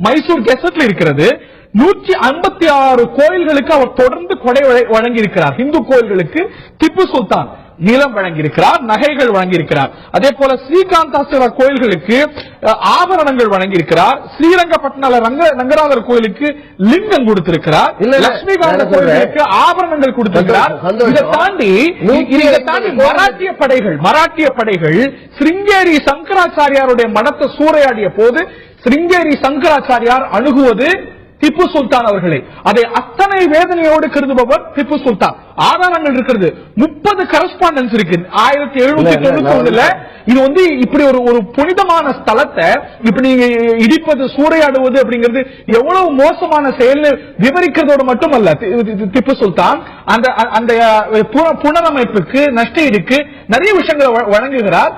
மைசூர் கெசட்ல இருக்கிறது. 156 கோயில்களுக்கு அவர் தொடர்ந்து கொடை வழங்கி இருக்கிறார். இந்து கோயில்களுக்கு திப்பு சுல்தான் நிலம் வழங்கியிருக்கிறார், நகைகள் வழங்கியிருக்கிறார். அதே போல ஸ்ரீகாந்தாஸ்வர கோயில்களுக்கு ஆபரணங்கள் வழங்கியிருக்கிறார். ஸ்ரீரங்கப்பட்டின ரங்கநாதர் கோயிலுக்கு லிங்கம் கொடுத்திருக்கிறார். லட்சுமிகாந்த கோயில்களுக்கு ஆபரணங்கள் கொடுத்திருக்கிறார். இதை தாண்டி மராட்டிய படைகள் சிருங்கேரி சங்கராச்சாரியாருடைய மடத்தை சூறையாடிய போது சிருங்கேரி சங்கராச்சாரியார் அணுகுவது திப்பு சுல்தான் அவர்களை. அதை அத்தனை வேதனையோடு கருதுபவர் திப்பு சுல்தான். ஆதாரங்கள் இருக்கிறது. 30 கரஸ்பாண்டன்ஸ் இருக்கு 1791. இது இப்படி ஒரு புனிதமான ஸ்தலத்தை இப்படி இடிப்பது, சூறையாடுவது அப்படிங்கிறது எவ்வளவு மோசமான செயல் விவரிக்கிறதோடு மட்டுமல்ல, திப்பு சுல்தான் அந்த புனரமைப்புக்கு, நஷ்ட ஈடுக்கு நிறைய விஷயங்களை வழங்குகிறார்.